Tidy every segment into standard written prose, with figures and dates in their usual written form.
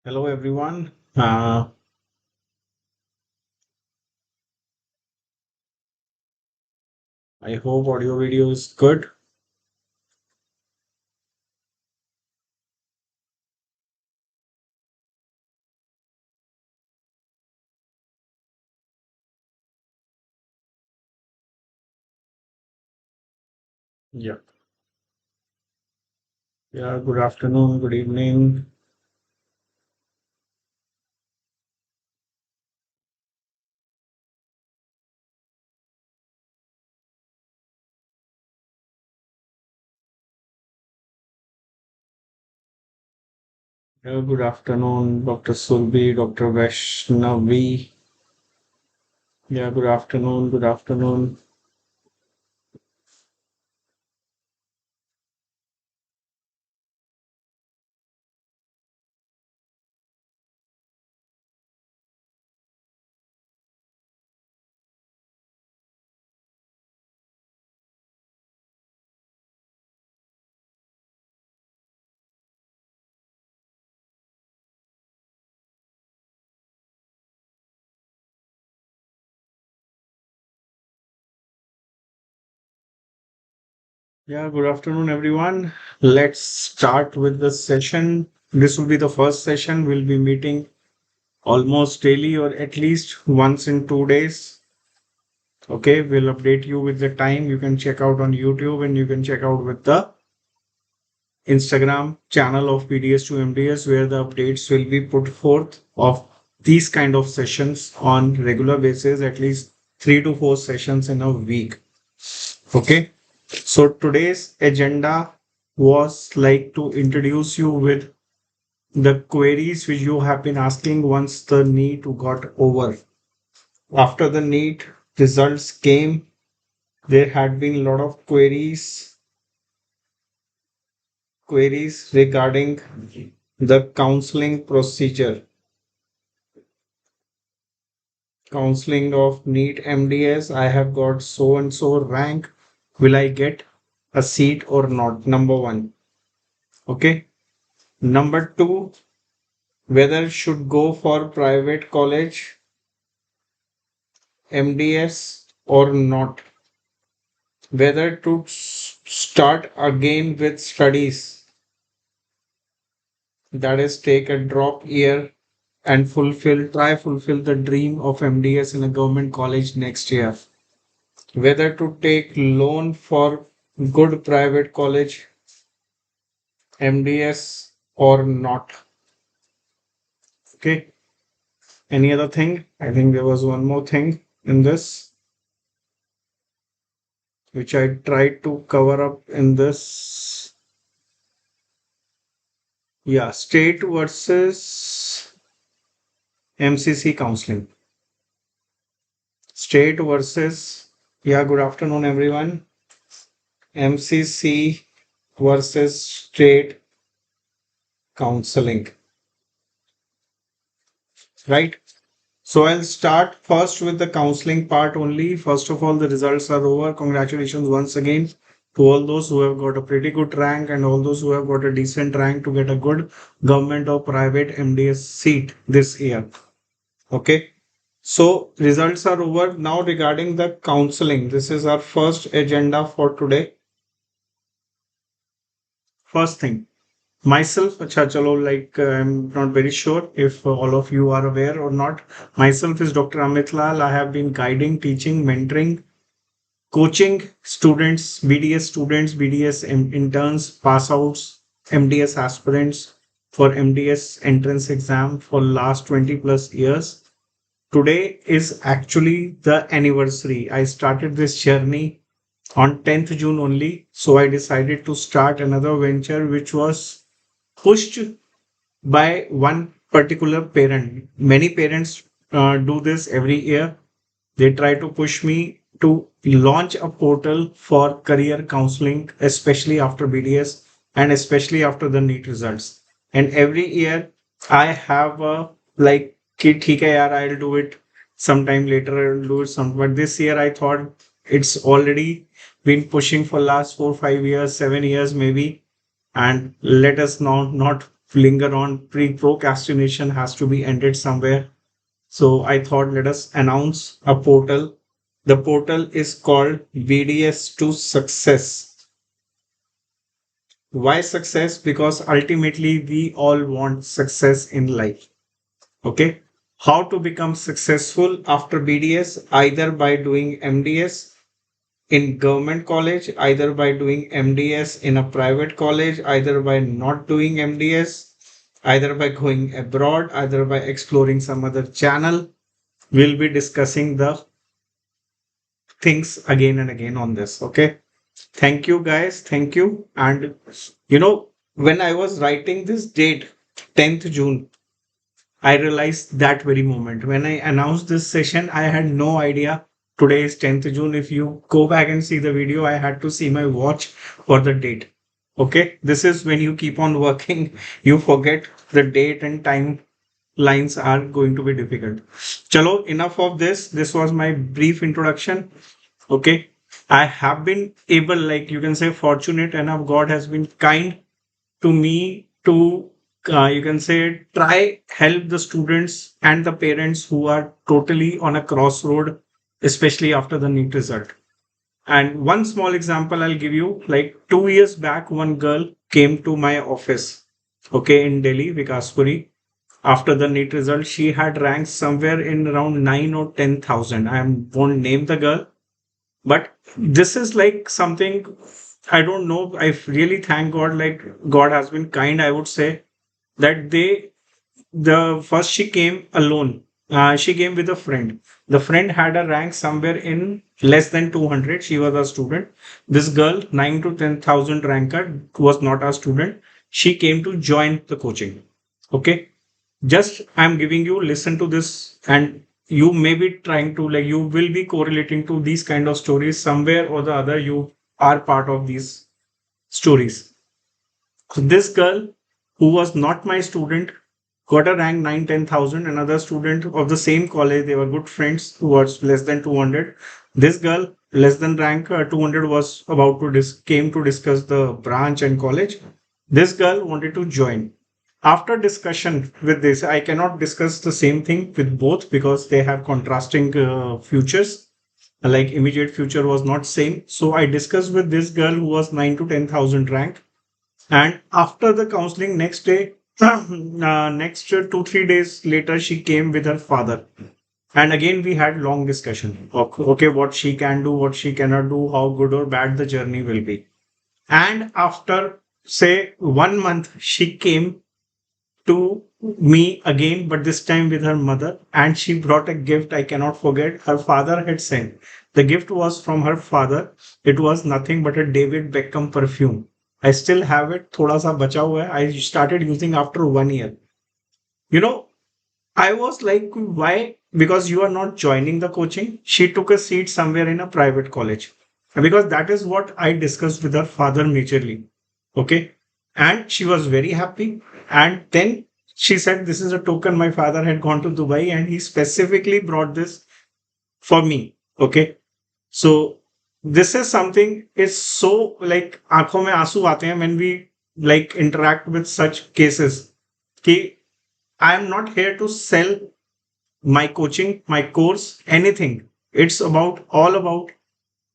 Hello everyone. I hope audio video is good. Yeah. Yeah. Good afternoon. Good evening. Yeah, good afternoon, Dr. Sulbi, Dr. Vaishnavi. Yeah. Good afternoon. Good afternoon. Yeah. Good afternoon, everyone. Let's start with the session. This will be the first session. We'll be meeting almost daily or at least once in 2 days. Okay. We'll update you with the time. You can check out on YouTube and you can check out with the Instagram channel of BDS-2 MDS, where the updates will be put forth of these kind of sessions on regular basis, at least 3 to 4 sessions in a week. Okay. So today's agenda was like to introduce you with the queries which you have been asking once the NEET got over. After the NEET results came, there had been a lot of queries regarding the counseling procedure, counseling of NEET MDS. I have got so and so rank. Will I get a seat or not? Number one. Okay. Number two, whether should go for private college MDS or not. Whether to start again with studies, that is, take a drop year and fulfill the dream of MDS in a government college next year. Whether to take loan for good private college MDS or not. Okay. Any other thing? I think there was one more thing in this which I tried to cover up in this. Yeah, state versus MCC counseling. State versus, yeah, good afternoon, everyone. MCC versus state counseling, right? So I'll start first with the counseling part only. First of all, the results are over. Congratulations once again to all those who have got a pretty good rank and all those who have got a decent rank to get a good government or private MDS seat this year. Okay. So results are over. Now regarding the counseling, this is our first agenda for today. First thing, myself, acha chalo, like I'm not very sure if all of you are aware or not. Myself is Dr. Amit Lall. I have been guiding, teaching, mentoring, coaching students, BDS interns, pass outs, MDS aspirants for MDS entrance exam for last 20 plus years. Today is actually the anniversary. I started this journey on 10th June only. So I decided to start another venture which was pushed by one particular parent. Many parents do this every year. They try to push me to launch a portal for career counseling, especially after BDS and especially after the NEET results. And every year I have a like, "Ki theek hai yaar, I'll do it sometime later. I'll do it some." But this year I thought it's already been pushing for last 4, 5 years, 7 years maybe, and let us now not linger on. Procrastination has to be ended somewhere. So I thought let us announce a portal. The portal is called BDS-2-SUCCESS. Why success? Because ultimately we all want success in life. Okay. How to become successful after BDS? Either by doing MDS in government college, either by doing MDS in a private college, either by not doing MDS, either by going abroad, either by exploring some other channel. We'll be discussing the things again and again on this. Okay. Thank you, guys. Thank you. And when I was writing this date, 10th June, I realized that very moment. When I announced this session, I had no idea. Today is 10th June. If you go back and see the video, I had to see my watch for the date. Okay. This is when you keep on working, you forget the date and time lines are going to be difficult. Chalo, enough of this. This was my brief introduction. Okay. I have been able, like you can say, fortunate enough. God has been kind to me to, you can say, try help the students and the parents who are totally on a crossroad, especially after the NEET result. And one small example I'll give you, like 2 years back, one girl came to my office, okay, in Delhi, Vikaspuri. After the NEET result, she had ranked somewhere in around 9 or 10,000. I won't name the girl, but this is like something I don't know. I really thank God. Like God has been kind. I would say that the first she came alone. She came with a friend. The friend had a rank somewhere in less than 200. She was a student. This girl, 9 to 10,000 ranker, was not a student. She came to join the coaching. Okay. Just I'm giving you, listen to this, and you may be trying to, like, you will be correlating to these kind of stories somewhere or the other. You are part of these stories. So this girl who was not my student got a rank 9 10,000. Another student of the same college, they were good friends, who was less than 200. This girl less than rank 200 was about to came to discuss the branch and college. This girl wanted to join. After discussion with this, I cannot discuss the same thing with both because they have contrasting futures. Like immediate future was not same. So I discussed with this girl who was 9 to 10,000 rank. And after the counseling next day, next 2 3 days later, she came with her father. And again, we had long discussion. Okay, what she can do, what she cannot do, how good or bad the journey will be. And after say 1 month, she came to me again, but this time with her mother, and she brought a gift I cannot forget. Her father had sent. The gift was from her father. It was nothing but a David Beckham perfume. I still have it. Thoda sa bacha hua hai. I started using after 1 year. You know, I was like, why? Because you are not joining the coaching. She took a seat somewhere in a private college. Because that is what I discussed with her father majorly. Okay. And she was very happy. And then she said, this is a token. My father had gone to Dubai and he specifically brought this for me. Okay. So this is something is so like आंखों में आंसू आते हैं when we like interact with such cases. कि I am not here to sell my coaching, my course, anything. It's about all about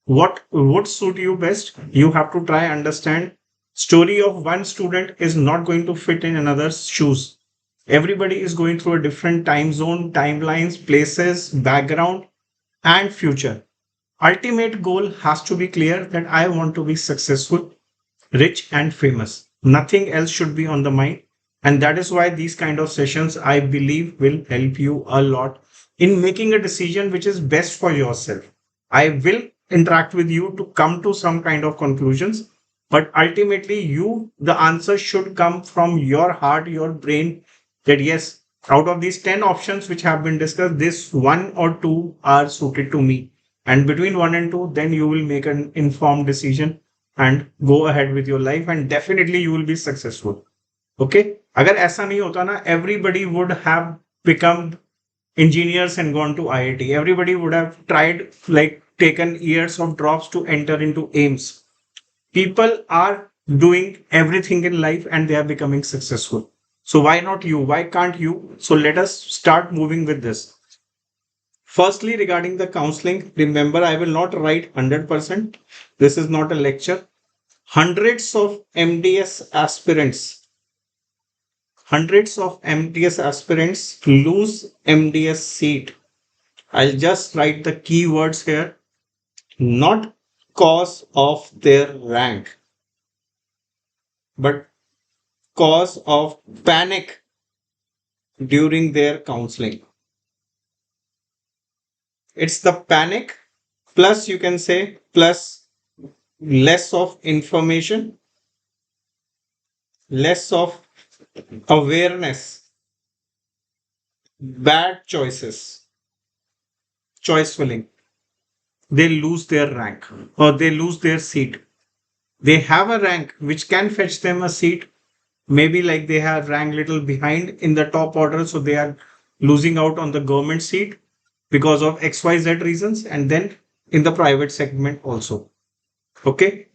what would suit you best. You have to try understand. Story of one student is not going to fit in another's shoes. Everybody is going through a different time zone, timelines, places, background, and future. Ultimate goal has to be clear that I want to be successful, rich, and famous. Nothing else should be on the mind. And that is why these kind of sessions, I believe, will help you a lot in making a decision which is best for yourself. I will interact with you to come to some kind of conclusions, but ultimately, the answer should come from your heart, your brain, that yes, out of these 10 options which have been discussed, this one or two are suited to me. And between one and two, then you will make an informed decision and go ahead with your life, and definitely you will be successful. Okay? अगर ऐसा नहीं होता ना, everybody would have become engineers and gone to IIT. Everybody would have tried, like, taken years of drops to enter into AIMS. People are doing everything in life and they are becoming successful. So why not you? Why can't you? So let us start moving with this. Firstly, regarding the counseling, remember I will not write 100%. This is not a lecture. Hundreds of MDS aspirants lose MDS seat. I'll just write the keywords here. Not cause of their rank, but cause of panic during their counseling. It's the panic plus, you can say, plus less of information, less of awareness, bad choices, choice filling. They lose their rank or they lose their seat. They have a rank which can fetch them a seat. Maybe like they have ranked little behind in the top order, so they are losing out on the government seat because of XYZ reasons, and then in the private segment also. Okay,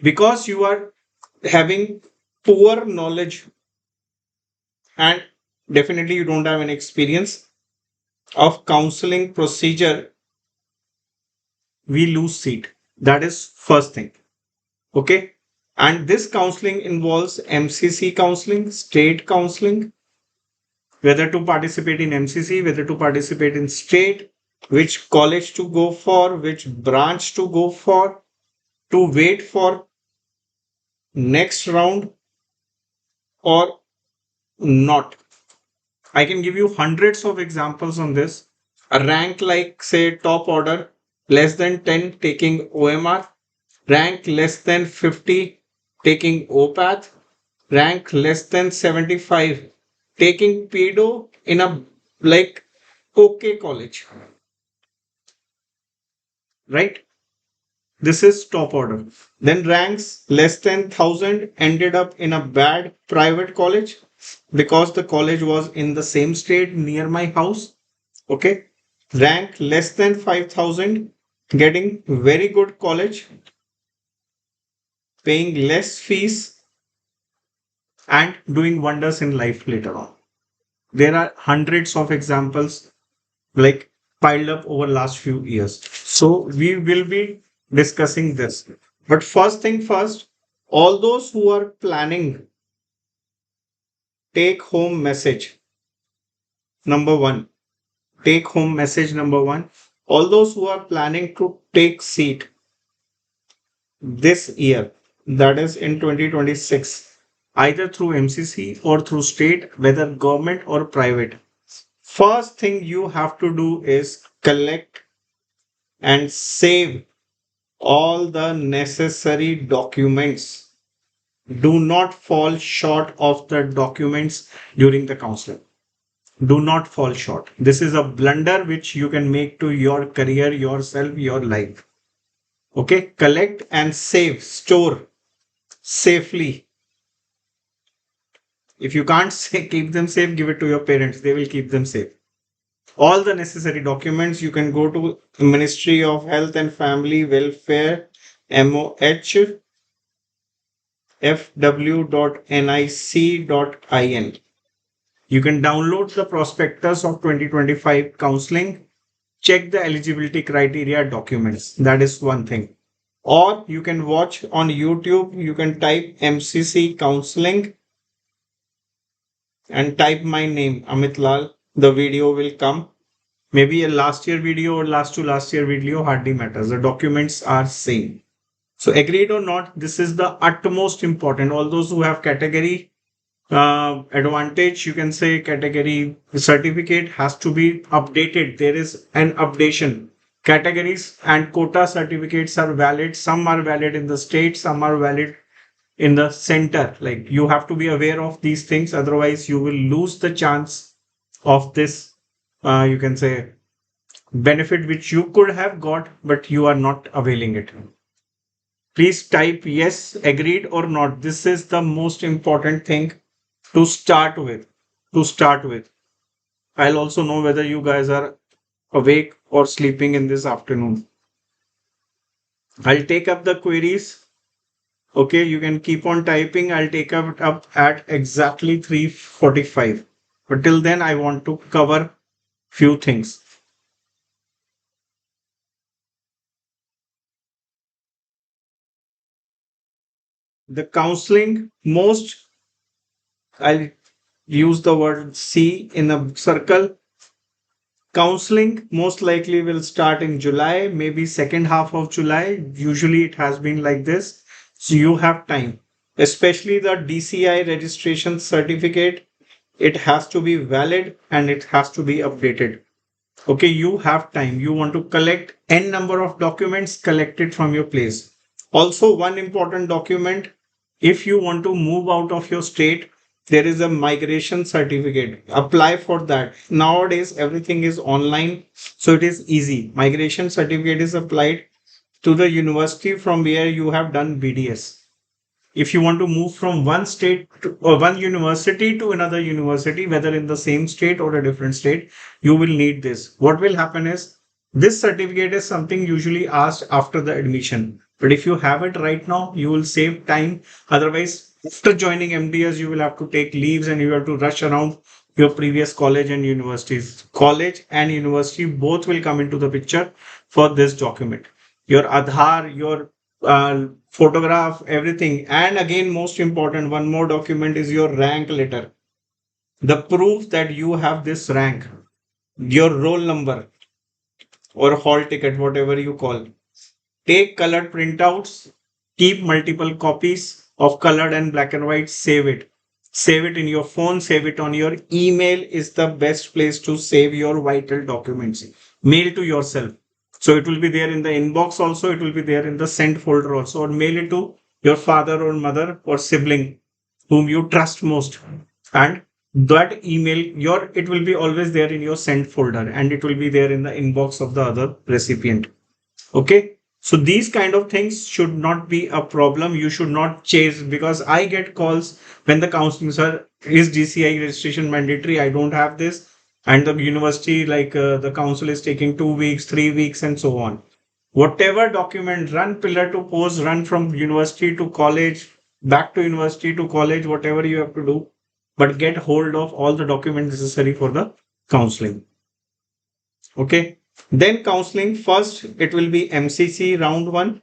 because you are having poor knowledge and definitely you don't have an experience of counseling procedure, we lose seat. That is first thing. Okay, and this counseling involves MCC counseling, state counseling, whether to participate in MCC, whether to participate in state, which college to go for, which branch to go for, to wait for next round or not. I can give you hundreds of examples on this. A rank like, say, top order, less than 10 taking OMR, rank less than 50 taking OPATH, rank less than 75 taking pedo in a like okay college, right? This is top order. Then ranks less than 1000 ended up in a bad private college because the college was in the same state near my house. Okay. Rank less than 5000 getting very good college, paying less fees and doing wonders in life later on. There are hundreds of examples like piled up over last few years. So we will be discussing this. But first thing first, all those who are planning take home message number one, take home message number one, all those who are planning to take seat this year, that is in 2026, either through MCC or through state, whether government or private, first thing you have to do is collect and save all the necessary documents. Do not fall short of the documents during the counseling. Do not fall short. This is a blunder which you can make to your career, yourself, your life. Okay, collect and save, store safely. If you can't say, keep them safe, give it to your parents. They will keep them safe. All the necessary documents, you can go to Ministry of Health and Family Welfare, MOH, fw.nic.in. You can download the prospectus of 2025 counseling, check the eligibility criteria documents. That is one thing. Or you can watch on YouTube, you can type MCC counseling and type my name, Amit Lall. The video will come. Maybe a last year video or last to last year video, hardly matters. The documents are same. So agreed or not, this is the utmost important. All those who have category advantage, you can say category certificate has to be updated. There is an updation. Categories and quota certificates are valid. Some are valid in the state, some are valid in the center. Like you have to be aware of these things. Otherwise, you will lose the chance of this, you can say, benefit which you could have got, but you are not availing it. Please type yes, agreed or not. This is the most important thing to start with. I'll also know whether you guys are awake or sleeping in this afternoon. I'll take up the queries Okay, you can keep on typing. I'll take it up at exactly 3:45. But till then, I want to cover few things. The counseling, most, I'll use the word C in a circle. Counseling most likely will start in July, maybe second half of July. Usually it has been like this. So you have time, especially the DCI registration certificate. It has to be valid and it has to be updated. Okay, you have time. You want to collect n number of documents, collect it from your place. Also, one important document, if you want to move out of your state, there is a migration certificate. Apply for that. Nowadays, everything is online, so it is easy. Migration certificate is applied to the university from where you have done BDS. If you want to move from one state to, or one university to another university, whether in the same state or a different state, you will need this. What will happen is this certificate is something usually asked after the admission. But if you have it right now, you will save time. Otherwise, after joining MDS, you will have to take leaves and you have to rush around your previous college and universities. College and university both will come into the picture for this document. Your Aadhaar, your photograph, everything. And again, most important, one more document is your rank letter. The proof that you have this rank, your roll number or hall ticket, whatever you call. Take colored printouts, keep multiple copies of colored and black and white, save it. Save it in your phone, save it on your email is the best place to save your vital documents. Mail to yourself. So it will be there in the inbox also, it will be there in the sent folder also, or mail it to your father or mother or sibling whom you trust most. And that email, your it will be always there in your sent folder and it will be there in the inbox of the other recipient. Okay. So these kind of things should not be a problem. You should not chase because I get calls when the counseling, sir, is DCI registration mandatory? I don't have this. And the university, like the council is taking 2 weeks, 3 weeks, and so on. Whatever document, run pillar to post, run from university to college, back to university to college, whatever you have to do, but get hold of all the documents necessary for the counseling. Okay. Then counseling first, it will be MCC round one.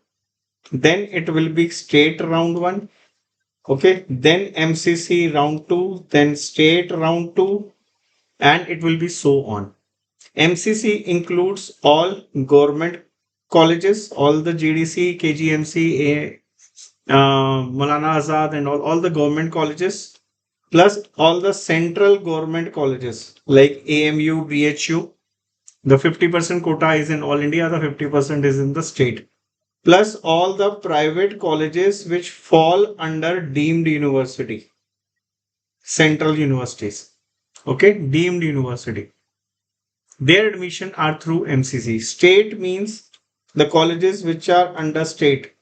Then it will be state round one. Okay. Then MCC round two. Then state round two. And it will be so on. MCC includes all government colleges, all the GDC, KGMC, Maulana Azad, and all the government colleges, plus all the central government colleges like AMU, BHU. The 50% quota is in all India, the 50% is in the state. Plus all the private colleges which fall under deemed university, central universities. Okay, deemed university. Their admission are through MCC. State means the colleges which are under state,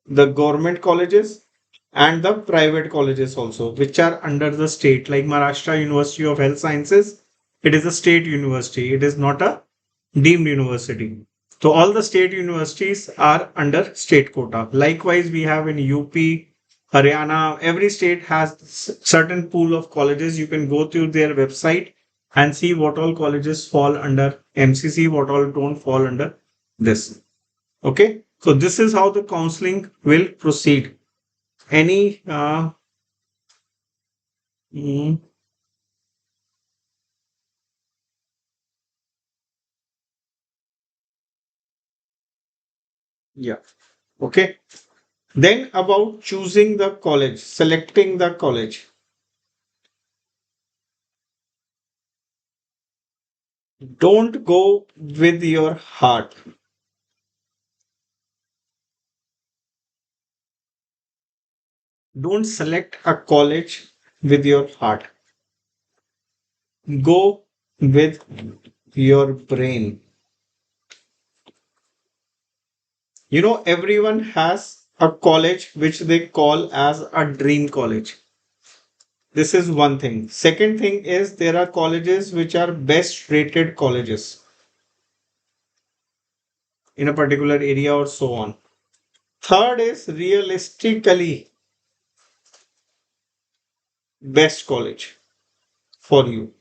the government colleges and the private colleges also, which are under the state, like Maharashtra University of Health Sciences. It is a state university. It is not a deemed university. So all the state universities are under state quota. Likewise, we have in UP, Haryana, every state has certain pool of colleges. You can go to their website and see what all colleges fall under MCC, what all don't fall under this. Okay. So this is how the counseling will proceed. Any, mm, yeah. Okay. Then about choosing the college, selecting the college. Don't go with your heart. Don't select a college with your heart. Go with your brain. You know, everyone has a college which they call as a dream college. This is one thing. Second thing is there are colleges which are best rated colleges in a particular area or so on. Third is realistically best college for you,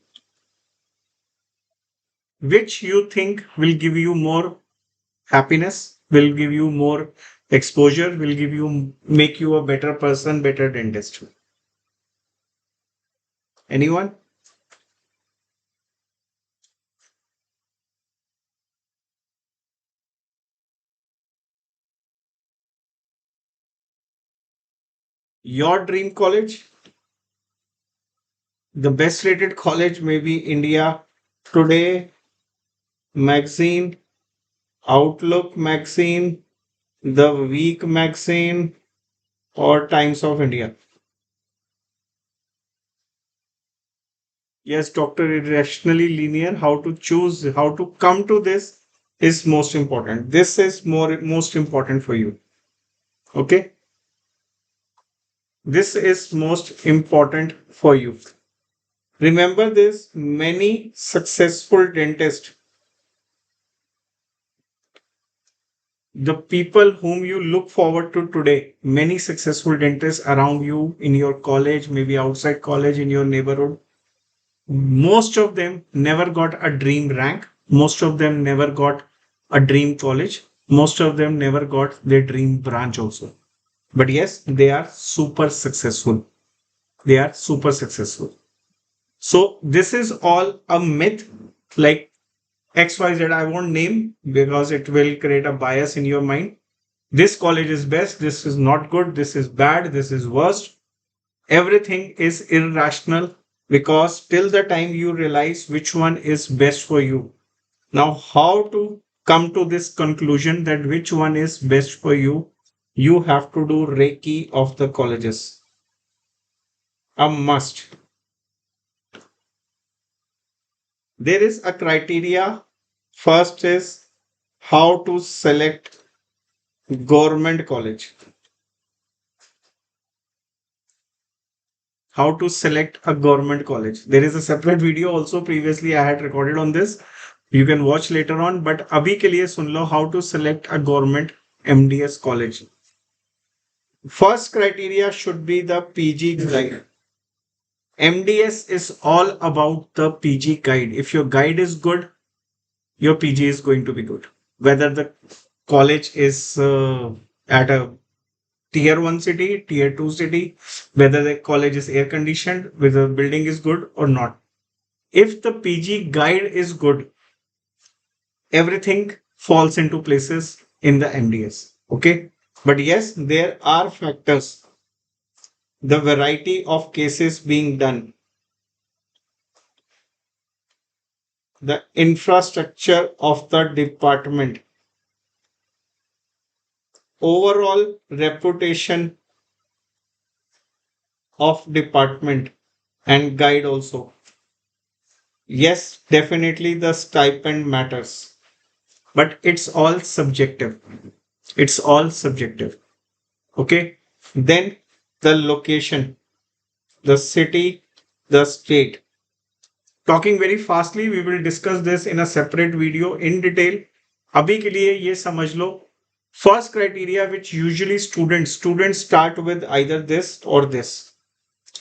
which you think will give you more happiness, will give you more exposure, will give you make you a better person, better dentist. Anyone? Your dream college, the best rated college, maybe India Today magazine, Outlook magazine, The Week magazine, or Times of India. Yes, Dr. Irrationally Linear, how to choose, how to come to this is most important. This is most important for you. Okay. This is most important for you. Remember this, many successful dentists, the people whom you look forward to today, many successful dentists around you in your college, maybe outside college, in your neighborhood, most of them never got a dream rank. Most of them never got a dream college. Most of them never got their dream branch also. But yes, they are super successful. They are super successful. So this is all a myth, like XYZ. I won't name because it will create a bias in your mind. This college is best. This is not good. This is bad. This is worst. Everything is irrational because till the time you realize which one is best for you. Now, how to come to this conclusion that which one is best for you? You have to do Reiki of the colleges. A must. There is a criteria. First is how to select government college. How to select a government college. There is a separate video also previously I had recorded on this. You can watch later on, but abhi ke liye sun lo how to select a government MDS college. First criteria should be the PG guide. MDS is all about the PG guide. If your guide is good, your PG is going to be good. Whether the college is at a tier 1 city, tier 2 city, whether the college is air conditioned, whether the building is good or not. If the PG guide is good, everything falls into places in the MDS. Okay. But yes, there are factors, the variety of cases being done, the infrastructure of the department, overall reputation of department and guide also. Yes, definitely the stipend matters, but it's all subjective. It's all subjective. Okay. Then the location, the city, the state. Talking very fastly, we will discuss this in a separate video in detail. अभी के लिए ये समझ लो. First criteria which usually students start with either this or this.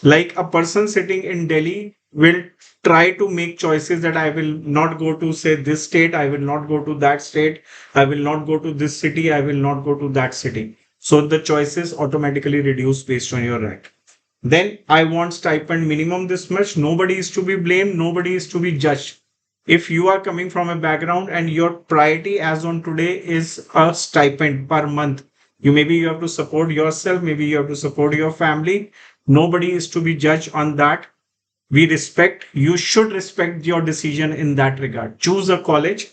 Like a person sitting in Delhi will try to make choices that I will not go to say this state, I will not go to that state, I will not go to this city, I will not go to that city. So the choices automatically reduce based on your rank. Then I want stipend minimum this much. Nobody is to be blamed. Nobody is to be judged. If you are coming from a background and your priority as on today is a stipend per month, you have to support yourself. Maybe you have to support your family. Nobody is to be judged on that. We respect. You should respect your decision in that regard. Choose a college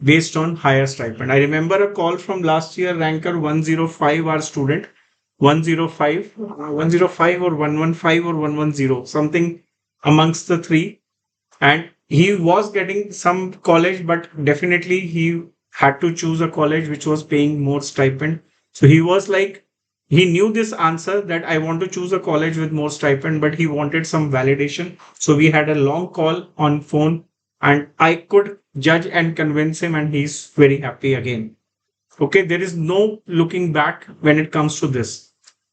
based on higher stipend. I remember a call from last year, ranker 105, our student, 105, 105 or 115 or 110, something amongst the three. And he was getting some college, but definitely he had to choose a college which was paying more stipend. So he was like, he knew this answer that I want to choose a college with more stipend, but he wanted some validation. So we had a long call on phone and I could judge and convince him, and he's very happy again. Okay, there is no looking back when it comes to this.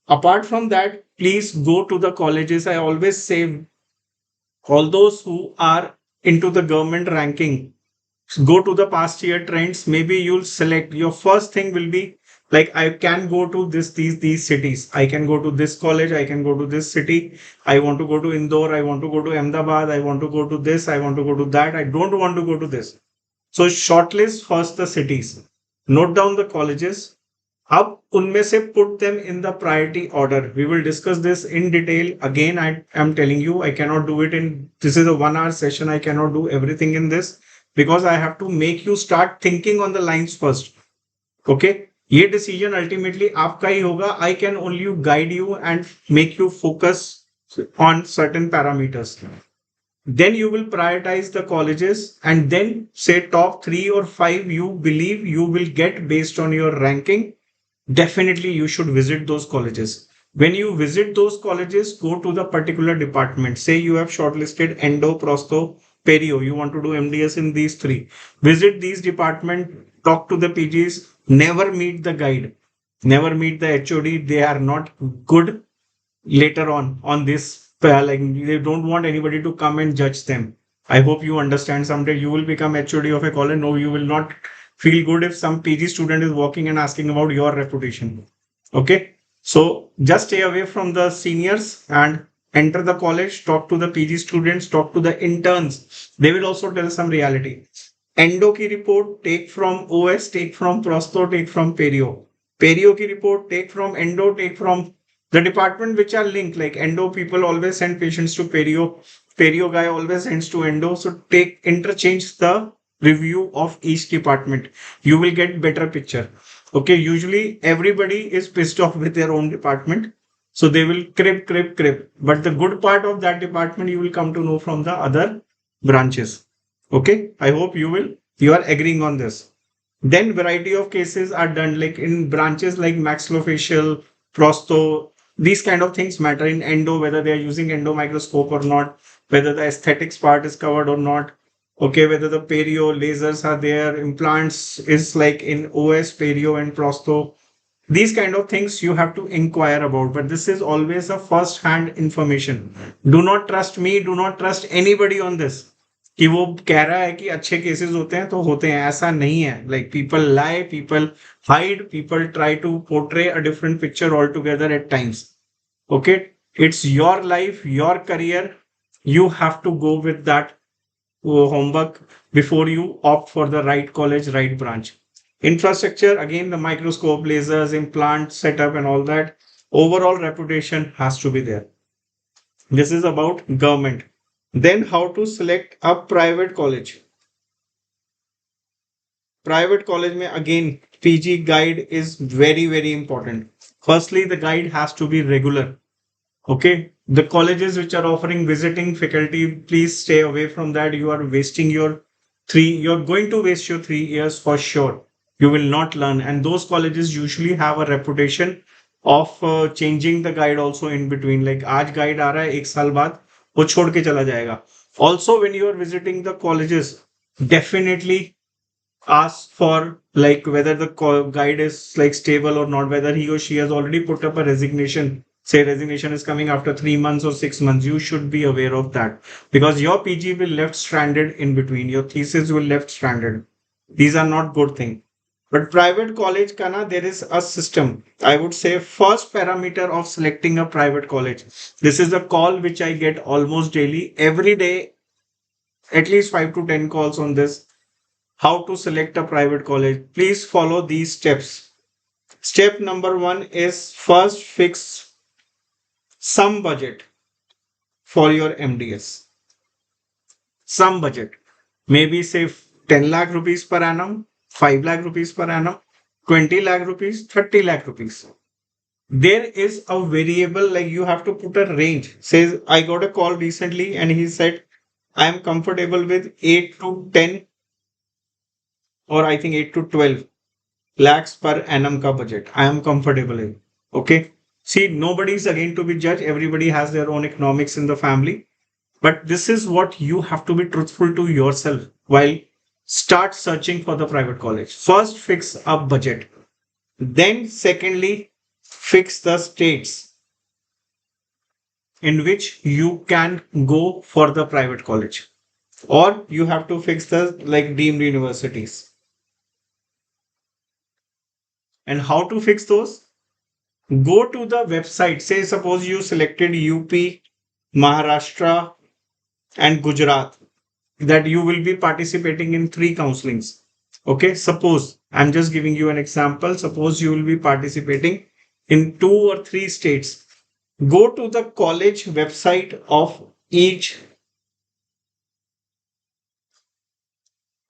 Apart from that, please go to the colleges. I always say, all those who are into the government ranking, go to the past year trends. Maybe you'll select, your first thing will be like, I can go to these cities, I can go to this college, I can go to this city, I want to go to Indore, I want to go to Ahmedabad, I want to go to this, I want to go to that, I don't want to go to this. So shortlist first the cities, note down the colleges, अब उनमें से put them in the priority order. We will discuss this in detail. Again, I am telling you, I cannot do it in, this is a 1 hour session. I cannot do everything in this because I have to make you start thinking on the lines first. Okay? ये decision ultimately आपका ही होगा. I can only guide you and make you focus on certain parameters. Then you will prioritize the colleges and then say top 3 or 5 you believe you will get based on your ranking. Definitely you should visit those colleges. When you visit those colleges, go to the particular department. Say you have shortlisted endo, prosto, perio. You want to do MDS in these three. Visit these department, talk to the PGs, never meet the guide, never meet the HOD. They are not good later on this. Like they don't want anybody to come and judge them. I hope you understand. Someday you will become HOD of a college. No, you will not feel good if some PG student is walking and asking about your reputation. Okay. So just stay away from the seniors and enter the college, talk to the PG students, talk to the interns. They will also tell some reality. Endo ki report, take from OS, take from prosto, take from perio. Perio ki report, take from endo, take from the department which are linked. Like endo people always send patients to perio. Perio guy always sends to endo. So interchange the review of each department. You will get better picture. Okay, usually everybody is pissed off with their own department. So they will crib. But the good part of that department you will come to know from the other branches. Okay, I hope you are agreeing on this. Then variety of cases are done like in branches like maxillofacial, prosto, these kind of things matter in endo, whether they are using endo microscope or not, whether the aesthetics part is covered or not. Okay, whether the perio lasers are there, implants is like in OS, perio and prosto. These kind of things you have to inquire about, but this is always a first hand information. Do not trust me, do not trust anybody on this. कि वो कह रहा है कि अच्छे cases होते हैं तो होते हैं, ऐसा नहीं है. Like people lie, people hide, people try to portray a different picture altogether at times. Okay, it's your life, your career. You have to go with that homework before you opt for the right college, right branch. Infrastructure, again, the microscope, lasers, implant setup, and all that. Overall reputation has to be there. This is about government. Then how to select a private college. Private college mein again PG guide is very important. Firstly, the guide has to be regular. Okay, the colleges which are offering visiting faculty, please stay away from that. You are wasting your you're going to waste your 3 years for sure. You will not learn, and those colleges usually have a reputation of changing the guide also in between. Like आज guide आ रहा है, एक साल बाद वो छोड़ के चला जाएगा. Also, when you are visiting the colleges, definitely ask for like whether the guide is like stable or not, whether he or she has already put up a resignation. Say resignation is coming after 3 months or 6 months. You should be aware of that because your PG will left stranded in between. Your thesis will left stranded. These are not good things. But private college kana, there is a system. I would say first parameter of selecting a private college. This is a call which I get almost daily, every day, at least 5 to 10 calls on this. How to select a private college. Please follow these steps. Step number 1 is first fix some budget for your MDS. Some budget. Maybe say 10 lakh rupees per annum, 5 lakh rupees per annum, 20 lakh rupees, 30 lakh rupees. There is a variable, like you have to put a range. Says, I got a call recently and he said, I am comfortable with 8 to 10 or I think 8 to 12 lakhs per annum ka budget. I am comfortable in. Okay. See, nobody is again to be judged. Everybody has their own economics in the family. But this is what you have to be truthful to yourself while start searching for the private college. First, fix a budget. Then secondly, fix the states in which you can go for the private college, or you have to fix the like deemed universities. And how to fix those? Go to the website. Say suppose you selected UP, Maharashtra and Gujarat, that you will be participating in three counselings. Okay, suppose I'm just giving you an example. Suppose you will be participating in two or three states. Go to the college website of each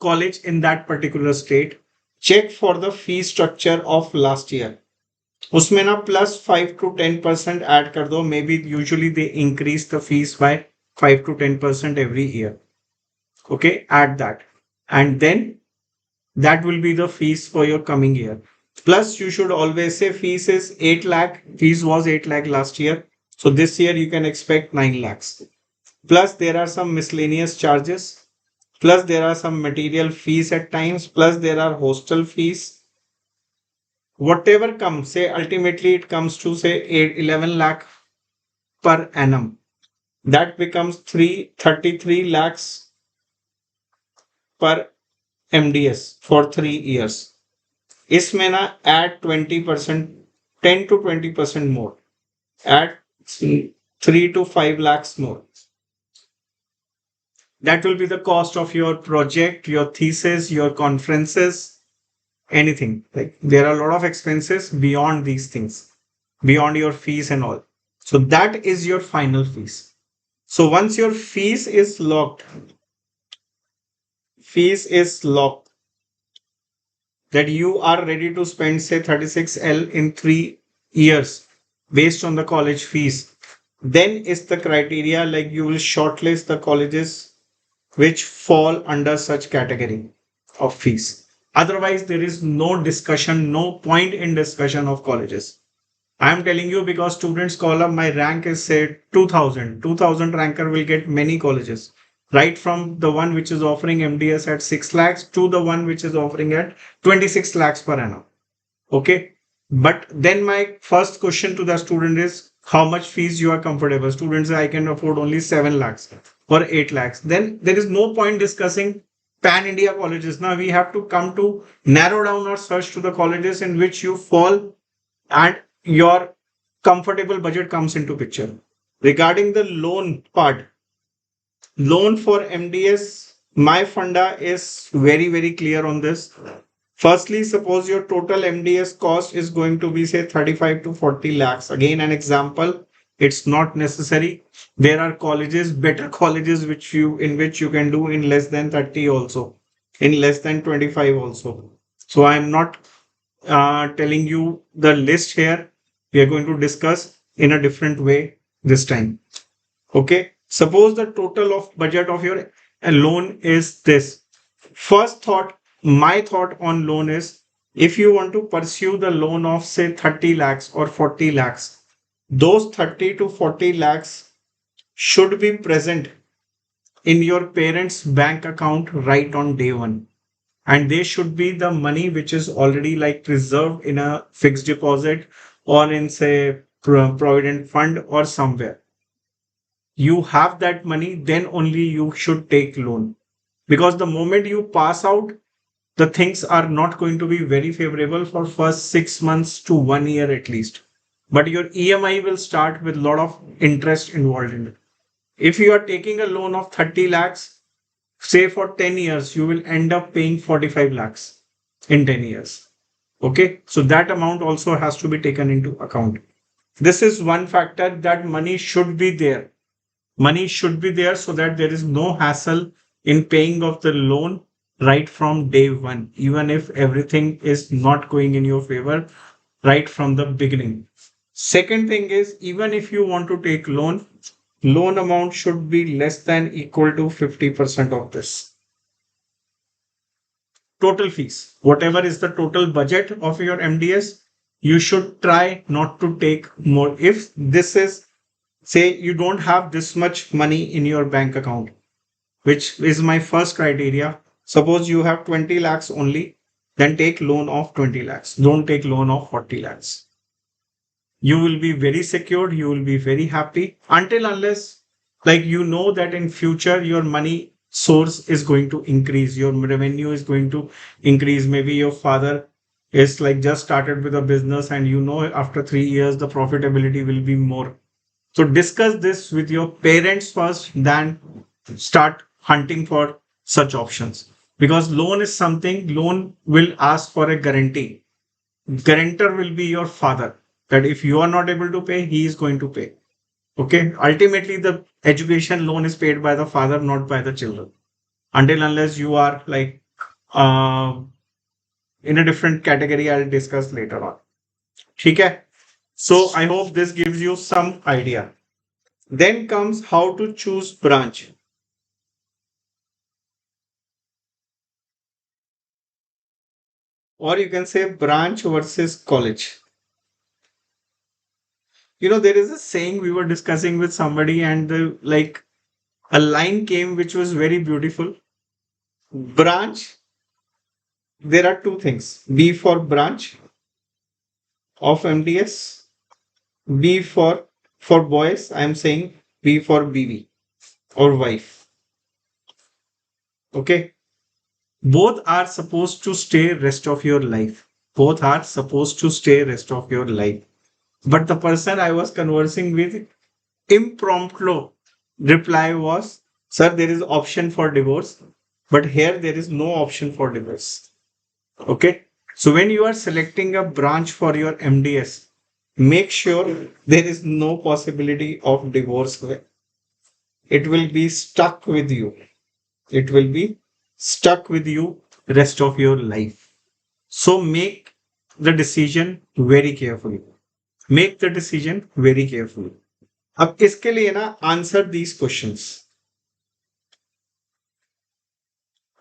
college in that particular state. Check for the fee structure of last year. उसमें ना +5 to 10% add कर दो. Maybe usually they increase the fees by 5 to 10% every year. Okay, add that, and then that will be the fees for your coming year. Plus, you should always say fees is 8 lakh. Fees was 8 lakh last year. So this year you can expect 9 lakhs. Plus, there are some miscellaneous charges. Plus, there are some material fees at times. Plus, there are hostel fees. Whatever comes, say ultimately it comes to say 11 lakh per annum. That becomes 333 lakhs per MDS for 3 years. इसमें ना add 20%, 10 to 20% more. Add 3 to 5 lakhs more. That will be the cost of your project, your thesis, your conferences, anything. Like there are a lot of expenses beyond these things, beyond your fees and all. So that is your final fees. So once your fees is locked, that you are ready to spend say 36L in 3 years based on the college fees, then is the criteria like you will shortlist the colleges which fall under such category of fees. Otherwise, there is no discussion, no point in discussion of colleges. I am telling you because students call up, my rank is say 2000. 2000 ranker will get many colleges, right from the one which is offering MDS at 6 lakhs to the one which is offering at 26 lakhs per annum. Okay. But then my first question to the student is how much fees you are comfortable. Students say I can afford only 7 lakhs or 8 lakhs. Then there is no point discussing pan India colleges. Now we have to come to narrow down our search to the colleges in which you fall and your comfortable budget comes into picture. Regarding the loan part, loan for MDS, my funda is very, very clear on this. Firstly, suppose your total MDS cost is going to be say 35 to 40 lakhs. Again, an example, it's not necessary. There are colleges, better colleges, in which you can do in less than 30 also, in less than 25 also. So I'm not telling you the list here. We are going to discuss in a different way this time. Okay. Suppose the total of budget of your loan is this. First thought, my thought on loan is if you want to pursue the loan of say 30 lakhs or 40 lakhs, those 30 to 40 lakhs should be present in your parents' bank account right on day one. And they should be the money which is already like reserved in a fixed deposit or in say provident fund or somewhere. You have that money, then only you should take loan. Because the moment you pass out, the things are not going to be very favorable for first 6 months to 1 year at least. But your EMI will start with a lot of interest involved in it. If you are taking a loan of 30 lakhs, say for 10 years, you will end up paying 45 lakhs in 10 years. Okay. So that amount also has to be taken into account. This is one factor, that money should be there. Money should be there so that there is no hassle in paying off the loan right from day one, even if everything is not going in your favor right from the beginning. Second thing is, even if you want to take loan amount should be less than equal to 50% of this total fees. Whatever is the total budget of your MDS, you should try not to take more. If this is, say you don't have this much money in your bank account, which is my first criteria. Suppose you have 20 lakhs only, then take loan of 20 lakhs. Don't take loan of 40 lakhs. You will be very secured. You will be very happy until unless like you know that in future your money source is going to increase. Your revenue is going to increase. Maybe your father is like just started with a business and you know after 3 years the profitability will be more. So discuss this with your parents first, then start hunting for such options. Because loan is something, loan will ask for a guarantee. Guarantor will be your father. That if you are not able to pay, he is going to pay. Okay. Ultimately, the education loan is paid by the father, not by the children. Until unless you are like uh, in a different category, I'll discuss later on. Okay. So I hope this gives you some idea. Then comes how to choose branch, or you can say branch versus college. There is a saying we were discussing with somebody, and like a line came which was very beautiful. Branch, there are two things: B for branch of MDS, B for boys. I am saying B for BV or wife. Okay, both are supposed to stay rest of your life. Both are supposed to stay rest of your life. But the person I was conversing with, impromptu reply was, sir, there is option for divorce, but here there is no option for divorce. Okay. So when you are selecting a branch for your MDS, make sure there is no possibility of divorce. It will be stuck with you. It will be stuck with you rest of your life. So make the decision very carefully. Make the decision very carefully. अब इसके लिए ना answer these questions.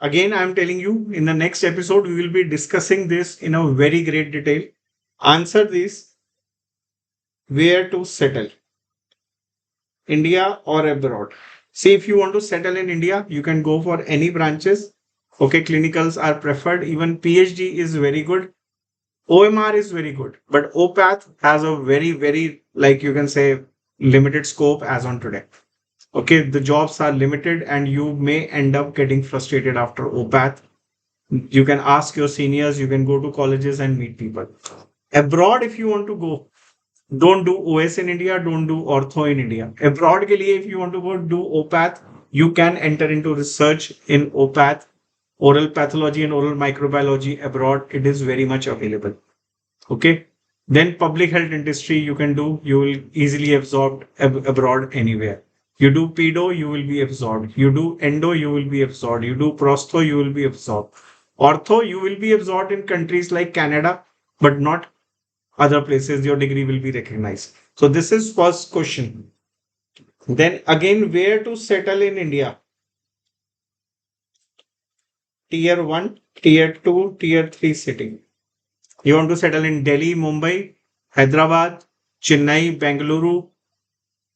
Again, I am telling you, in the next episode, we will be discussing this in a very great detail. Answer this: where to settle, India or abroad. See, if you want to settle in India, you can go for any branches. Okay, clinicals are preferred. Even PhD is very good. OMR is very good. But OPATH has a very, very, like you can say, limited scope as on today. Okay, the jobs are limited and you may end up getting frustrated after OPATH. You can ask your seniors, you can go to colleges and meet people. Abroad, if you want to go, don't do OS in India, don't do ortho in India. Abroad, ke liye, if you want to go do OPATH, you can enter into research in OPATH, oral pathology and oral microbiology abroad. It is very much available. Okay. Then public health industry you can do, you will easily absorb abroad anywhere. You do pedo, you will be absorbed. You do endo, you will be absorbed. You do prostho, you will be absorbed. Ortho, you will be absorbed in countries like Canada, but not other places. Your degree will be recognized. So this is first question. Then again, where to settle in India? Tier 1, Tier 2, Tier 3 city. You want to settle in Delhi, Mumbai, Hyderabad, Chennai, Bengaluru,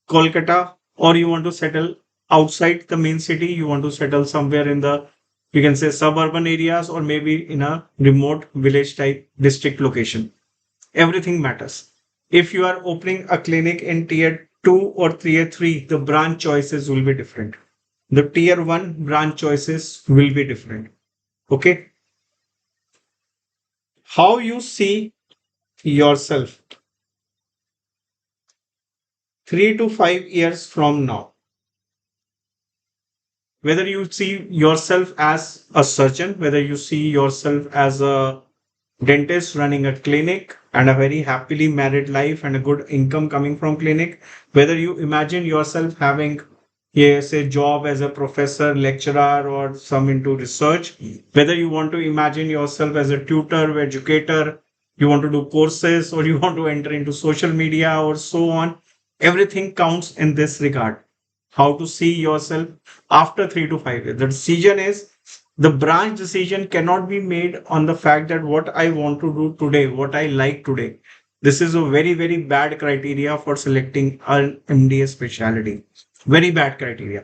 Kolkata, or you want to settle outside the main city, you want to settle somewhere in the, you can say, suburban areas or maybe in a remote village type district location. Everything matters. If you are opening a clinic in tier 2 or tier 3, the branch choices will be different. The tier 1 branch choices will be different. Okay. How you see yourself 3 to 5 years from now. Whether you see yourself as a surgeon, whether you see yourself as a dentist running a clinic and a very happily married life and a good income coming from clinic, whether you imagine yourself having, yes, a job as a professor, lecturer, or some into research, whether you want to imagine yourself as a tutor, educator, you want to do courses, or you want to enter into social media or so on, everything counts in this regard. How to see yourself after 3 to 5 years. The decision is, the branch decision cannot be made on the fact that what I want to do today, what I like today. This is a very, very bad criteria for selecting an MDS specialty. Very bad criteria.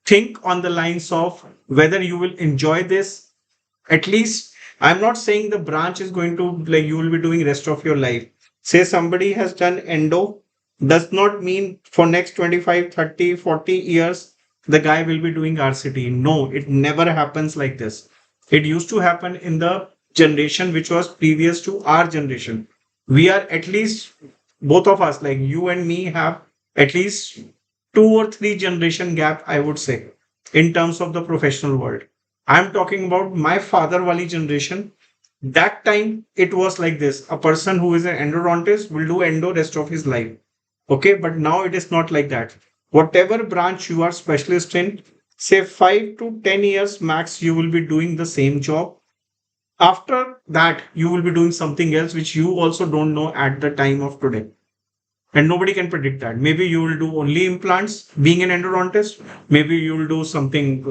Think on the lines of whether you will enjoy this. At least I'm not saying the branch is going to, like, you will be doing rest of your life. Say somebody has done endo, does not mean for next 25, 30, 40 years, the guy will be doing RCT. No, it never happens like this. It used to happen in the generation which was previous to our generation. We are at least, both of us, like you and me, have at least two or three generation gap, I would say, in terms of the professional world. I'm talking about my father wali generation. That time it was like this. A person who is an endodontist will do endo rest of his life. Okay, but now it is not like that. Whatever branch you are specialist in, say 5 to 10 years max, you will be doing the same job. After that, you will be doing something else which you also don't know at the time of today. And nobody can predict that. Maybe you will do only implants being an endodontist. Maybe you will do something,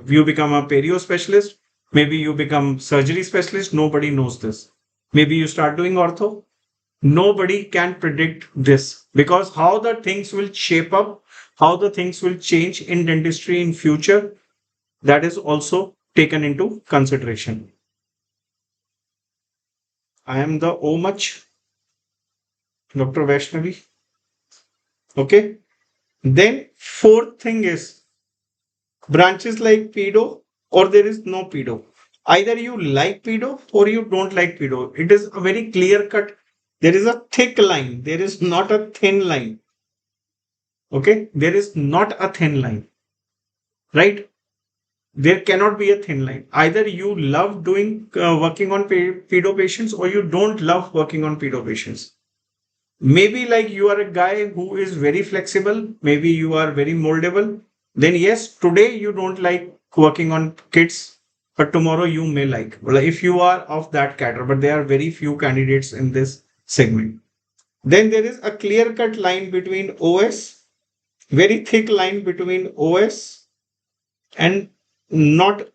you become a perio specialist. Maybe you become surgery specialist. Nobody knows this. Maybe you start doing ortho. Nobody can predict this, because how the things will shape up, how the things will change in dentistry in future, that is also taken into consideration. I am the O much, Dr. Vaishnavi. Okay. Then fourth thing is branches like pedo, or there is no pedo. Either you like pedo or you don't like pedo. It is a very clear cut. There is a thick line. There is not a thin line. Okay. There is not a thin line. Right. There cannot be a thin line. Either you love doing working on pedo patients, or you don't love working on pedo patients. Maybe like you are a guy who is very flexible, maybe you are very moldable, then yes, today you don't like working on kids, but tomorrow you may like. Well, if you are of that category, but there are very few candidates in this segment. Then there is a clear cut line between OS, very thick line between OS and not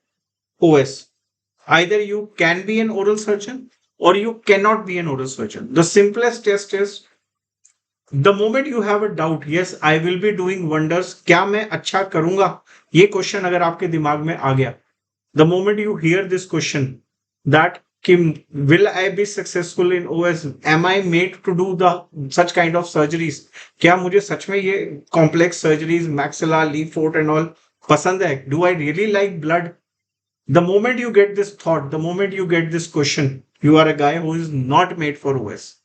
OS. Either you can be an oral surgeon or you cannot be an oral surgeon. The simplest test is, the moment you have a doubt, yes, I will be doing wonders, क्या मैं अच्छा करूंगा, ये question अगर आपके दिमाग में आ गया, the moment you hear this question, that Kim, will I be successful in OS? Am I made to do the such kind of surgeries? क्या मुझे सच में ये complex surgeries, maxilla, leaf fort and all पसंद है? Do I really like blood? The moment you get this thought, the moment you get this question, you are a guy who is not made for OS.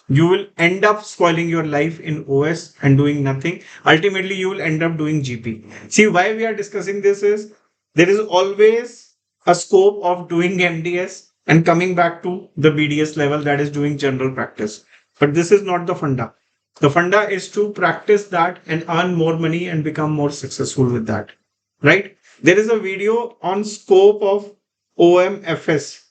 You will end up spoiling your life in OS and doing nothing. Ultimately, you will end up doing GP. See, why we are discussing this is, there is always a scope of doing MDS and coming back to the BDS level, that is doing general practice. But this is not the funda. The funda is to practice that and earn more money and become more successful with that. Right? There is a video on scope of OMFS.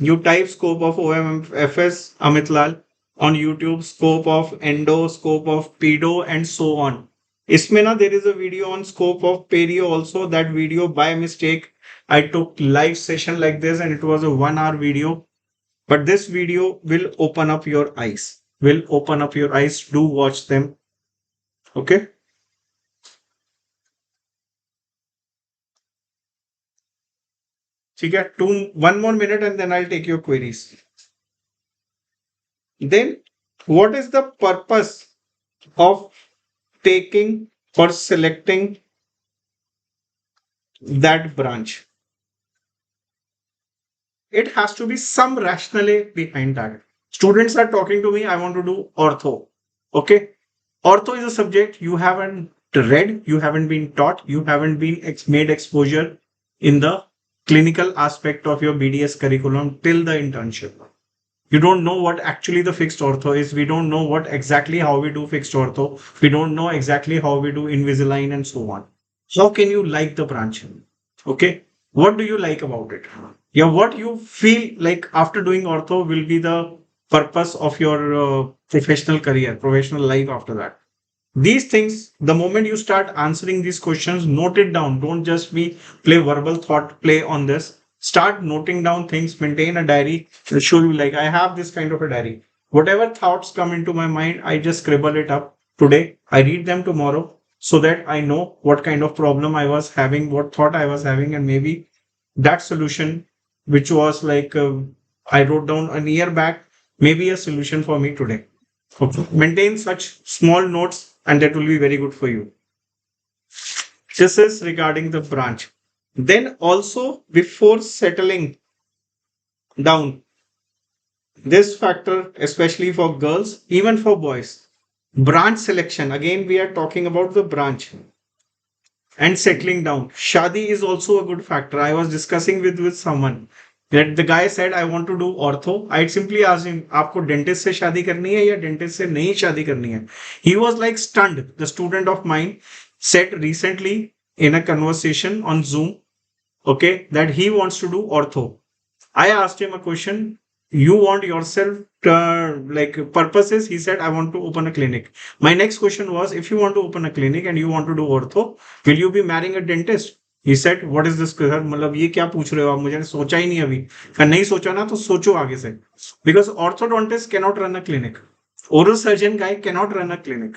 You type scope of OMFS, Amit Lall, on YouTube, scope of endo, scope of pedo, and so on. इसमें ना, there is a video on scope of perio also. That video by mistake, I took live session like this and it was a 1 hour video. But this video will open up your eyes. Will open up your eyes. Do watch them. Okay. ठीक है, 1 more minute and then I'll take your queries. Then, what is the purpose of taking or selecting that branch? It has to be some rationale behind that. Students are talking to me, I want to do ortho. Okay. Ortho is a subject you haven't read, you haven't been taught, you haven't been made exposure in the clinical aspect of your BDS curriculum till the internship. You don't know what actually the fixed ortho is. We don't know what exactly how we do fixed ortho. We don't know exactly how we do Invisalign and so on. How can you like the branch? Okay. What do you like about it? Yeah, what you feel like after doing ortho will be the purpose of your professional career, professional life after that. These things, the moment you start answering these questions, note it down. Don't just be play verbal thought play on this. Start noting down things, maintain a diary. It'll show you, like, I have this kind of a diary. Whatever thoughts come into my mind, I just scribble it up today. I read them tomorrow so that I know what kind of problem I was having, what thought I was having, and maybe that solution which was like I wrote down a year back, may be a solution for me today. Okay. Maintain such small notes and that will be very good for you. This is regarding the branch. Then also before settling down, this factor, especially for girls, even for boys, branch selection. Again, we are talking about the branch and settling down. Shadi is also a good factor. I was discussing with someone that the guy said, I want to do ortho. I simply asked him, आपको dentist से शादी करनी है या dentist से नहीं शादी करनी है? He was like stunned. The student of mine said recently in a conversation on Zoom, okay, that he wants to do ortho. I asked him a question. You want yourself like purposes? He said, I want to open a clinic. My next question was, if you want to open a clinic and you want to do ortho, will you be marrying a dentist? He said, what is this? Sir, मतलब ये क्या पूछ रहे हो आप? मुझे सोचा ही नहीं अभी. नहीं सोचा ना तो सोचो आगे से. Because orthodontist cannot run a clinic. Oral surgeon guy cannot run a clinic.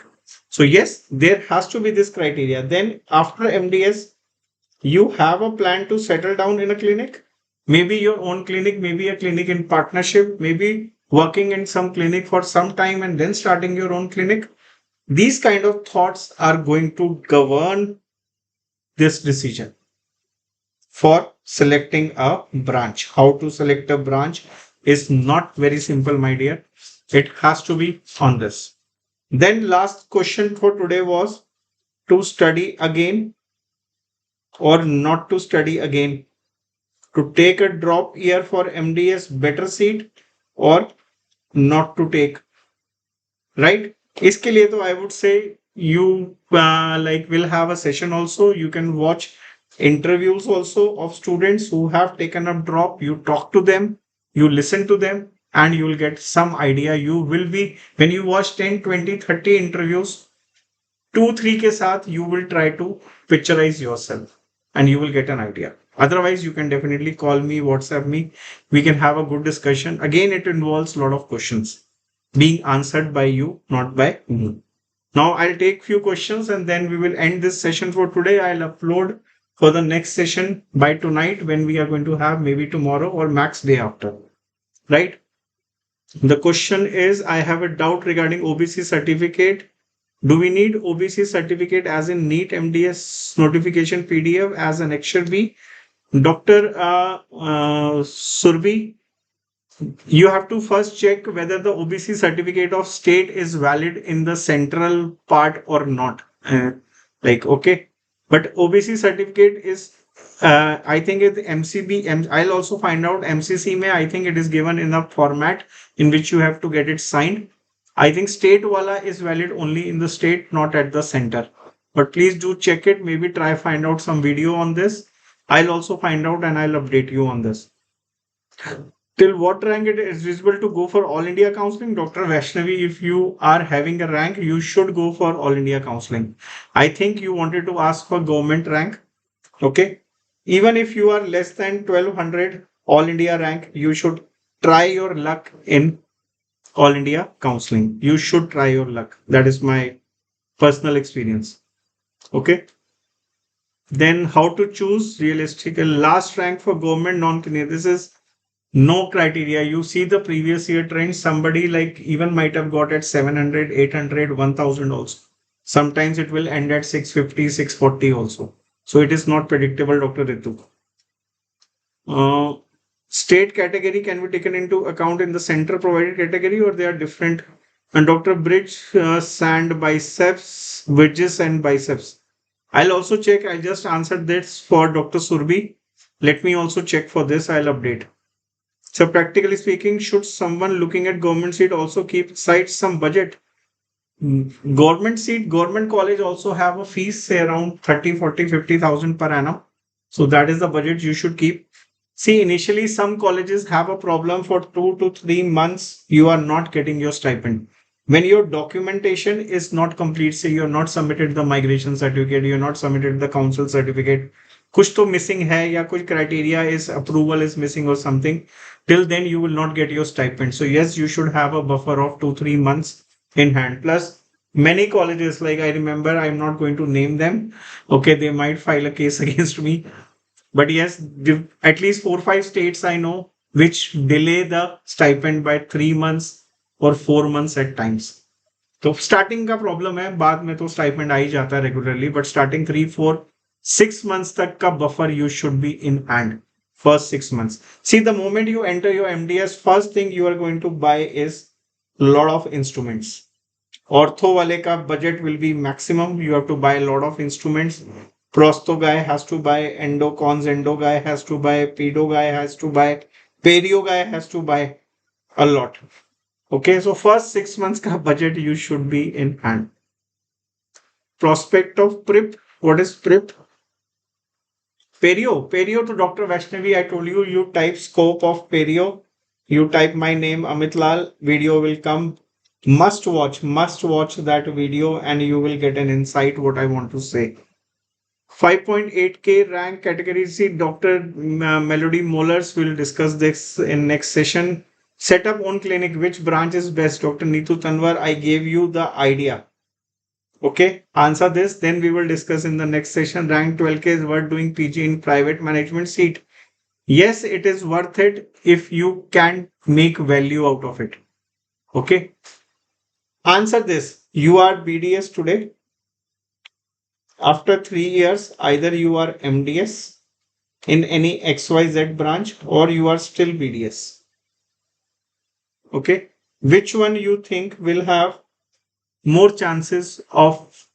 So yes, there has to be this criteria. Then after MDS, you have a plan to settle down in a clinic. Maybe your own clinic, maybe a clinic in partnership, maybe working in some clinic for some time and then starting your own clinic. These kind of thoughts are going to govern this decision for selecting a branch. How to select a branch is not very simple, my dear. It has to be on this. Then last question for today was to study again or not to study again. To take a drop year for MDS, better seat or not to take, right? इसके लिए तो I would say you like will have a session also. You can watch interviews also of students who have taken a drop. You talk to them, you listen to them, and you will get some idea. You will be, when you watch 10, 20, 30 interviews, 2, 3 के साथ, you will try to picturize yourself and you will get an idea. Otherwise, you can definitely call me, WhatsApp me. We can have a good discussion. Again, it involves a lot of questions being answered by you, not by me. Now, I'll take few questions and then we will end this session for today. I'll upload for the next session by tonight when we are going to have maybe tomorrow or max day after, right? The question is, I have a doubt regarding OBC certificate. Do we need OBC certificate as in NEET MDS notification PDF as an Extra B? Dr. Surbi, you have to first check whether the OBC certificate of state is valid in the central part or not. Okay. But OBC certificate is, I think it's MCB. I'll also find out MCC may, I think it is given in a format in which you have to get it signed. I think state wala is valid only in the state, not at the center. But please do check it. Maybe try find out some video on this. I'll also find out and I'll update you on this. Till what rank it is visible to go for All India Counseling? Dr. Vaishnavi, if you are having a rank, you should go for All India Counseling. I think you wanted to ask for government rank. Okay. Even if you are less than 1200 All India rank, you should try your luck in All India Counseling. You should try your luck. That is my personal experience. Okay. Then how to choose realistic last rank for government non-linear. This is no criteria. You see the previous year trend. Somebody like even might have got at 700, 800, 1000 also. Sometimes it will end at 650, 640 also. So it is not predictable, Dr. Ritu. State category can be taken into account in the center provided category or they are different. And Dr. Bridge, sand biceps, bridges and biceps. I'll also check. I just answered this for Dr. Surbi. Let me also check for this. I'll update. So practically speaking, should someone looking at government seat also keep aside some budget? Government seat, government college also have a fees say around 30, 40, 50,000 per annum. So that is the budget you should keep. See, initially some colleges have a problem for 2 to 3 months. You are not getting your stipend. When your documentation is not complete, say you are not submitted the migration certificate, you are not submitted the council certificate, kuch to missing hai ya kuch criteria is approval is missing or something, till then you will not get your stipend. So yes, you should have a buffer of 2-3 months in hand. Plus many colleges, like I remember, I'm not going to name them. Okay, they might file a case against me. But yes, at least 4 5 states I know which delay the stipend by 3 months or 4 months at times. तो starting का problem है, बाद में तो stipend आ ही जाता है regularly, but starting 3 4 6 months तक का buffer you should be in hand. First 6 months. See, the moment you enter your MDS, first thing you are going to buy is lot of instruments. Ortho wale ka budget will be maximum. You have to buy a lot of instruments. Prosto guy has to buy, endocons endo guy has to buy, pedo guy has to buy, perio guy has to buy a lot. Okay, so first 6 months ka budget you should be in hand. Prospect of PRIP. What is PRIP? Perio to Dr. Vaishnavi, I told you, you type scope of Perio. You type my name, Amit Lall, video will come. Must watch that video and you will get an insight what I want to say. 5.8K rank category C, Dr. Melody Mollers will discuss this in next session. Set up own clinic, which branch is best? Dr. Neetu Tanwar, I gave you the idea. Okay, answer this, then we will discuss in the next session. Rank 12K is worth doing PG in private management seat. Yes, it is worth it if you can make value out of it. Okay, answer this. You are BDS today. After 3 years, either you are MDS in any XYZ branch or you are still BDS. Okay, which one you think will have more chances of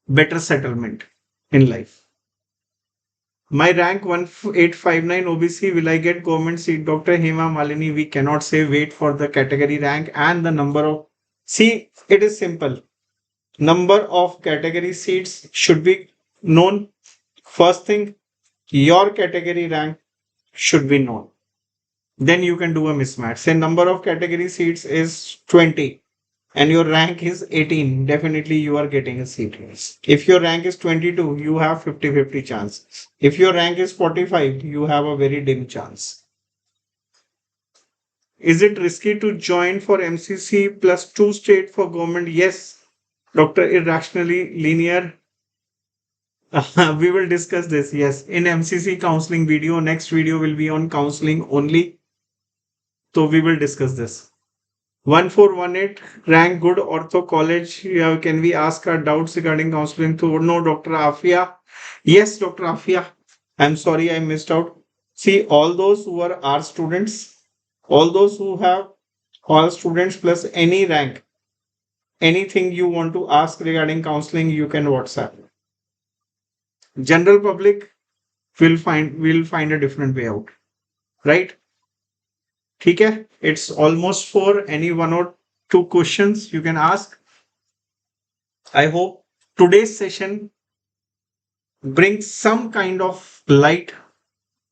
better settlement in life? My rank 1859 OBC, will I get government seat? Dr. Hema Malini, we cannot say, wait for the category rank and the number of. See, it is simple. Number of category seats should be known. First thing, your category rank should be known. Then you can do a mismatch. Say number of category seats is 20 and your rank is 18. Definitely you are getting a seat. If your rank is 22, you have 50-50 chance. If your rank is 45, you have a very dim chance. Is it risky to join for MCC plus 2 state for government? Yes, Dr. Irrationally Linear. We will discuss this. Yes, in MCC counseling video. Next video will be on counseling only. So we will discuss this. 1418 rank good ortho college. Can we ask our doubts regarding counseling? No, Dr. Afia. Yes, Dr. Afia. I'm sorry I missed out. See, all those who are our students, all those who have all students plus any rank, anything you want to ask regarding counseling, you can WhatsApp. General public will find a different way out, right? ठीक है, it's almost 4. Any 1 or 2 questions you can ask. I hope today's session brings some kind of light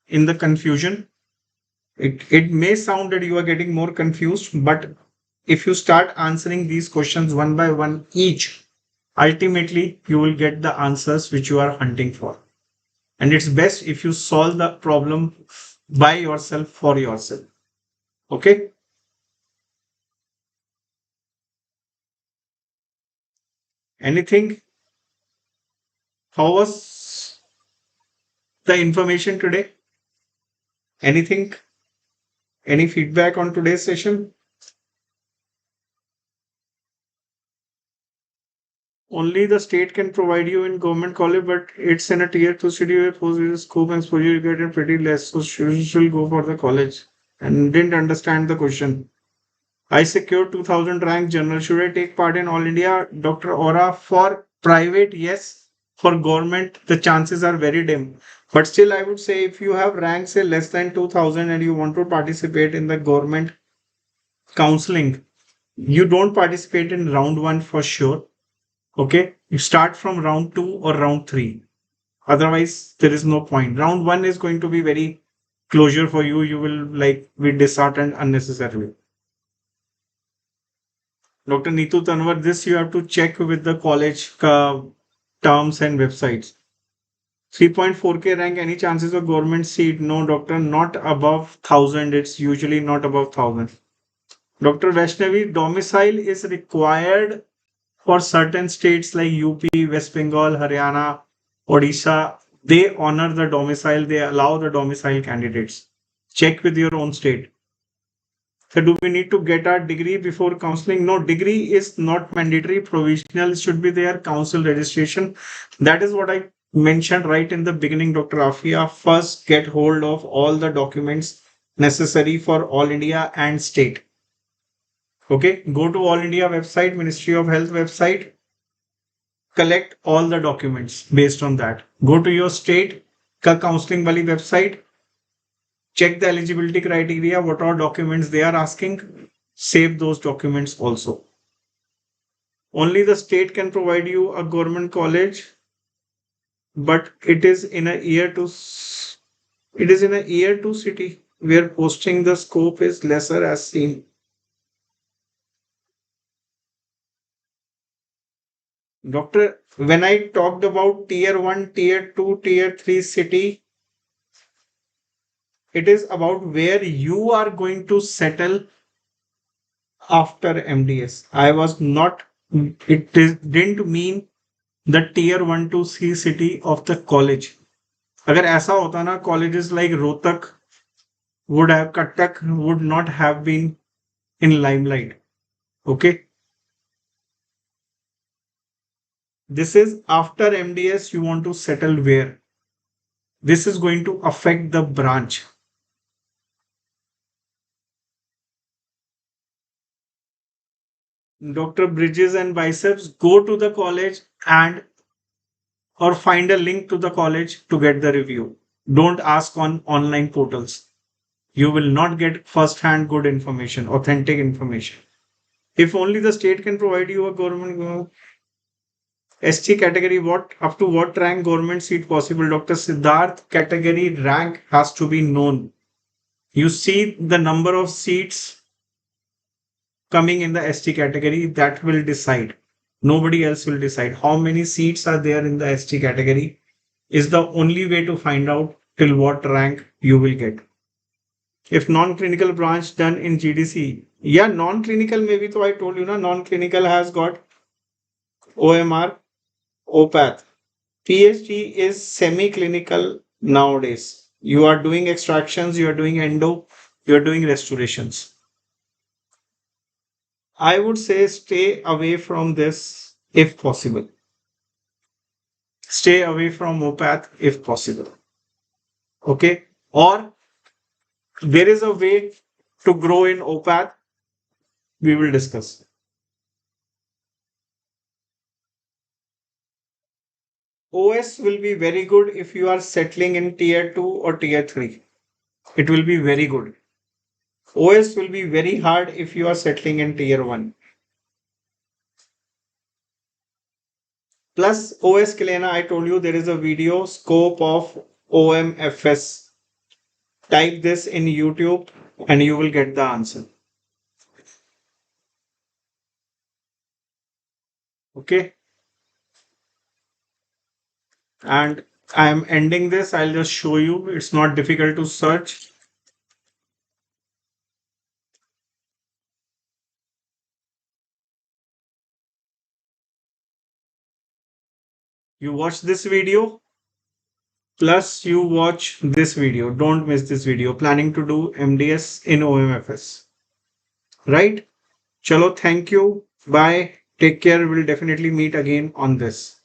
in the confusion. It may sound that you are getting more confused, but if you start answering these questions one by one each, ultimately you will get the answers which you are hunting for. And it's best if you solve the problem by yourself, for yourself. Okay. Anything? How was the information today? Anything? Any feedback on today's session? Only the state can provide you in government college, but it's in a tier 2 city where post scope and exposure you get pretty less. So you should go for the college. And didn't understand the question. I secured 2000 rank general. Should I take part in All India? Dr. Aura, for private, yes. For government, the chances are very dim. But still, I would say if you have rank say less than 2000 and you want to participate in the government counseling, you don't participate in round 1 for sure. Okay, you start from round 2 or round 3. Otherwise, there is no point. Round 1 is going to be very closure for you. You will be disheartened unnecessarily. Dr. Neetu Tanwar, this you have to check with the college terms and websites. 3.4K rank, any chances of government seat? No, doctor, not above 1000. It's usually not above 1000. Dr. Vaishnavi, domicile is required for certain states like UP, West Bengal, Haryana, Odisha. They honor the domicile, they allow the domicile candidates. Check with your own state. So do we need to get our degree before counseling? No, degree is not mandatory. Provisional should be there. Council registration. That is what I mentioned right in the beginning, Dr. Afia. First, get hold of all the documents necessary for All India and state. Okay, go to All India website, Ministry of Health website, collect all the documents based on that. Go to your state ka counseling wali website, check the eligibility criteria, what are documents they are asking, save those documents also. Only the state can provide you a government college, but it is in a year two city where posting the scope is lesser as seen. Doctor, when I talked about tier 1, tier 2, tier 3 city, it is about where you are going to settle after MDS. I was not, didn't mean the tier 1 to C city of the college. अगर ऐसा होता ना, colleges like Rohtak would have, Kattak would not have been in limelight. Okay. This is after MDS, you want to settle where? This is going to affect the branch. Dr. Bridges and Biceps, go to the college and or find a link to the college to get the review. Don't ask on online portals. You will not get first-hand good information, authentic information. If only the state can provide you a government ST category, what up to what rank government seat possible? Dr. Siddharth, category rank has to be known. You see the number of seats coming in the ST category, that will decide. Nobody else will decide. How many seats are there in the ST category is the only way to find out till what rank you will get. If non-clinical branch done in GDC, yeah, non-clinical maybe, so I told you, non-clinical has got OMR, OPATH. PhD is semi-clinical nowadays. You are doing extractions, you are doing endo, you are doing restorations. I would say stay away from this if possible. Stay away from OPATH if possible. Okay. Or there is a way to grow in OPATH. We will discuss. OS will be very good if you are settling in tier 2 or tier 3. It will be very good. OS will be very hard if you are settling in tier 1. Plus OS Kelena, I told you there is a video scope of OMFS. Type this in YouTube and you will get the answer. Okay. And I am ending this. I'll just show you. It's not difficult to search. You watch this video, plus you watch this video. Don't miss this video. Planning to do MDS in OMFS. Right? Chalo, thank you. Bye. Take care. We'll definitely meet again on this.